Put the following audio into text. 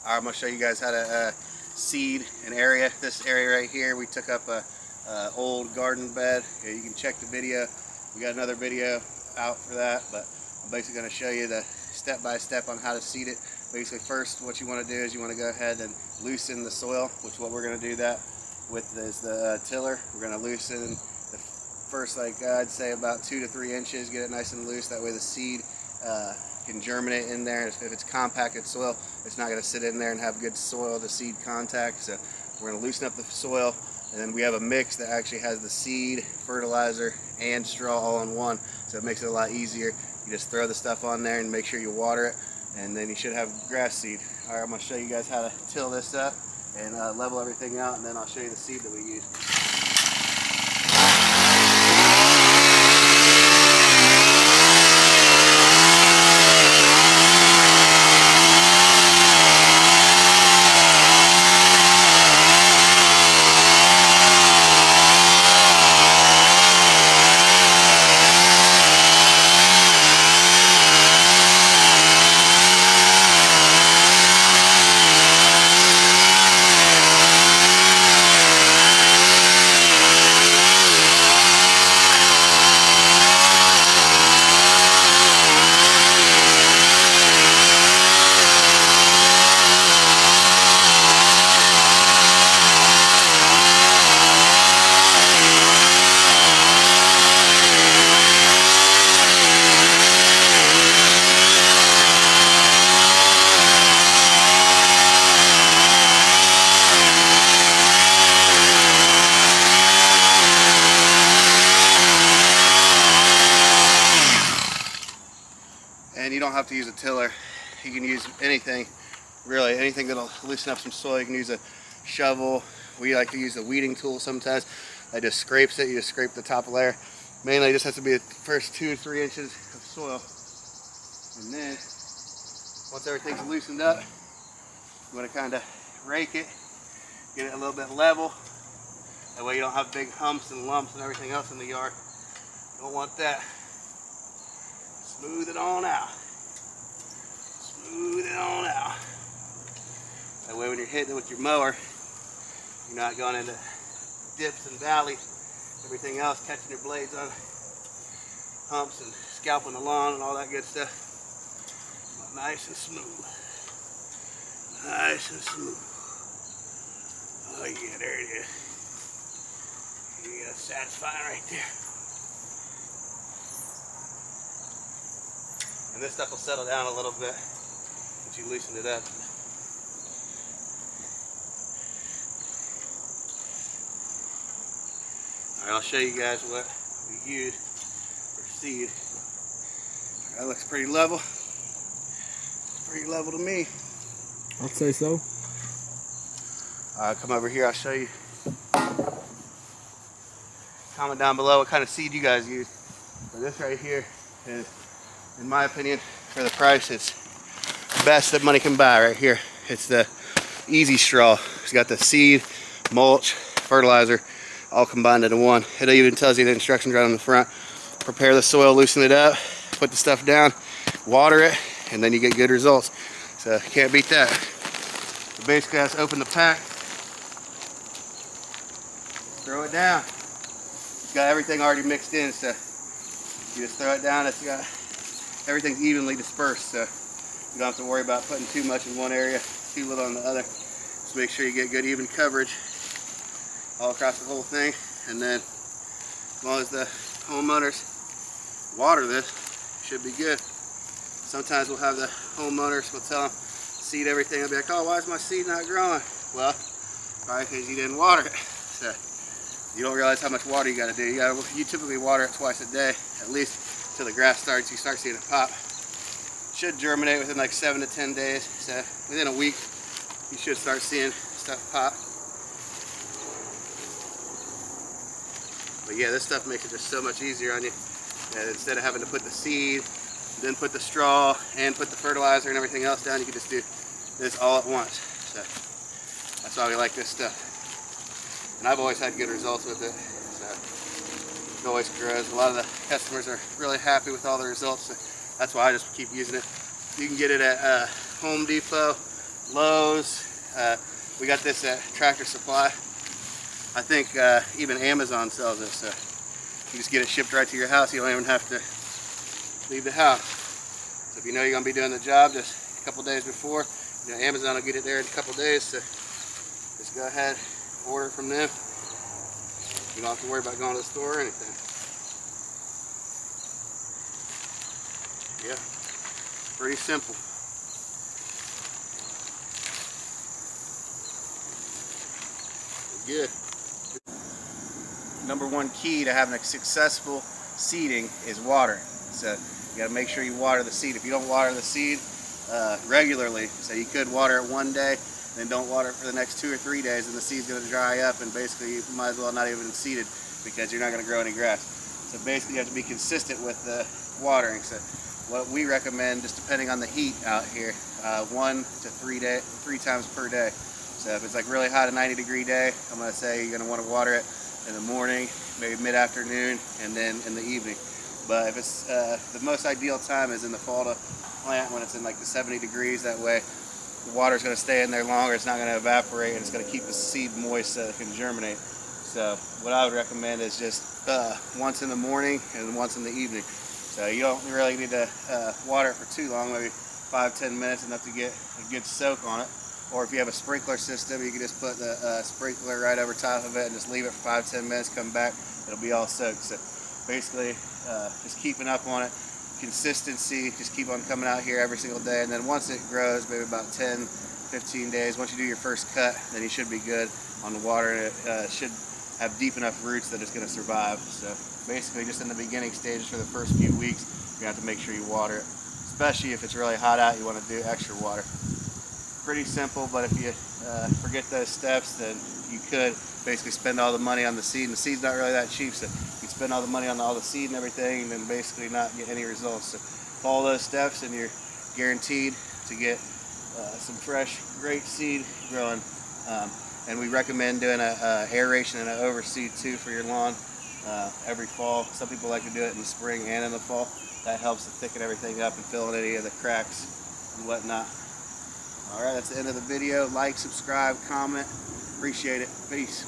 I'm going to show you guys how to seed an area. This area right here, we took up a old garden bed. You can check the video. We got another video out for that, but I'm basically going to show you the step-by-step on how to seed it. Basically, first what you want to do is you want to go ahead and loosen the soil, which what we're going to do that with is the tiller. We're going to loosen the first, like I'd say about 2 to 3 inches, get it nice and loose. That way the seed can germinate in there. If it's compacted soil, it's not going to sit in there and have good soil to seed contact. So we're going to loosen up the soil, and then we have a mix that actually has the seed, fertilizer, and straw all in one. So it makes it a lot easier. You just throw the stuff on there and make sure you water it, and then you should have grass seed. All right, I'm going to show you guys how to till this up and level everything out, and then I'll show you the seed that we use. And you don't have to use a tiller. You can use anything, really, anything that'll loosen up some soil. You can use a shovel. We like to use a weeding tool sometimes. That just scrapes it. You just scrape the top layer. Mainly, it just has to be the first 2 to 3 inches of soil. And then, once everything's loosened up, you want to kind of rake it, get it a little bit level. That way you don't have big humps and lumps and everything else in the yard. You don't want that. Smooth it on out. Smooth it on out. That way when you're hitting it with your mower, you're not going into dips and valleys, everything else, catching your blades on humps and scalping the lawn and all that good stuff. But nice and smooth. Nice and smooth. Oh yeah, there it is. Yeah, satisfying right there. And this stuff will settle down a little bit once you loosen it up. Alright, I'll show you guys what we use for seed. That looks pretty level. It's pretty level to me. I'd say so. Come over here, I'll show you. Comment down below what kind of seed you guys use. So this right here is, in my opinion, for the price, it's the best that money can buy right here. It's the Easy Straw. It's got the seed, mulch, fertilizer, all combined into one. It even tells you the instructions right on the front. Prepare the soil, loosen it up, put the stuff down, water it, and then you get good results. So can't beat that. So basically, I just open the pack, throw it down. It's got everything already mixed in, so you just throw it down. It's got everything's evenly dispersed, so you don't have to worry about putting too much in one area, too little on the other. Just make sure you get good even coverage all across the whole thing, and then as long as the homeowners water this, it should be good. Sometimes we'll have the homeowners, we'll tell them, seed everything, they'll be like, oh, why is my seed not growing? Well, probably because you didn't water it. So you don't realize how much water you got to do. You typically water it twice a day, at least till the grass starts. You start seeing it pop. Should germinate within like 7 to 10 days. So within a week, you should start seeing stuff pop. But yeah, this stuff makes it just so much easier on you. And instead of having to put the seed, then put the straw, and put the fertilizer and everything else down, you can just do this all at once. So that's why we like this stuff. And I've always had good results with it. So it always grows. A lot of the customers are really happy with all the results. So that's why I just keep using it. You can get it at Home Depot, Lowe's. We got this at Tractor Supply. I think even Amazon sells it, so you just get it shipped right to your house. You don't even have to leave the house. So if you know you're gonna be doing the job just a couple days before, you know, Amazon will get it there in a couple days. So just go ahead, order from them. You don't have to worry about going to the store or anything. Yeah, pretty simple. Good. Number one key to having a successful seeding is watering. So you got to make sure you water the seed. If you don't water the seed regularly, so you could water it one day, then don't water it for the next 2 or 3 days, and the seed's going to dry up, and basically you might as well not even seed it because you're not going to grow any grass. So basically you have to be consistent with the watering. So what we recommend, just depending on the heat out here, 1 to 3 times per day. So if it's like really hot, a 90-degree day, I'm going to say you're going to want to water it in the morning, maybe mid-afternoon, and then in the evening. But if it's the most ideal time is in the fall to plant when it's in like the 70 degrees. That way the water's going to stay in there longer. It's not going to evaporate, and it's going to keep the seed moist so it can germinate. So what I would recommend is just once in the morning and once in the evening. So you don't really need to water it for too long, maybe 5-10 minutes, enough to get a good soak on it. Or if you have a sprinkler system, you can just put the sprinkler right over top of it and just leave it for 5-10 minutes, come back, it'll be all soaked. So basically, just keeping up on it, consistency, just keep on coming out here every single day, and then once it grows, maybe about 10-15 days, once you do your first cut, then you should be good on the water, and it should have deep enough roots that it's going to survive. So basically, just in the beginning stages for the first few weeks, you have to make sure you water it, especially if it's really hot out, you want to do extra water. Pretty simple, but if you forget those steps, then you could basically spend all the money on the seed, and the seed's not really that cheap, so you spend all the money on all the seed and everything, and then basically not get any results. So follow those steps, and you're guaranteed to get some fresh, great seed growing. And we recommend doing a aeration and an overseed too for your lawn every fall. Some people like to do it in the spring and in the fall. That helps to thicken everything up and fill in any of the cracks and whatnot. Alright, that's the end of the video. Like, subscribe, comment. Appreciate it. Peace.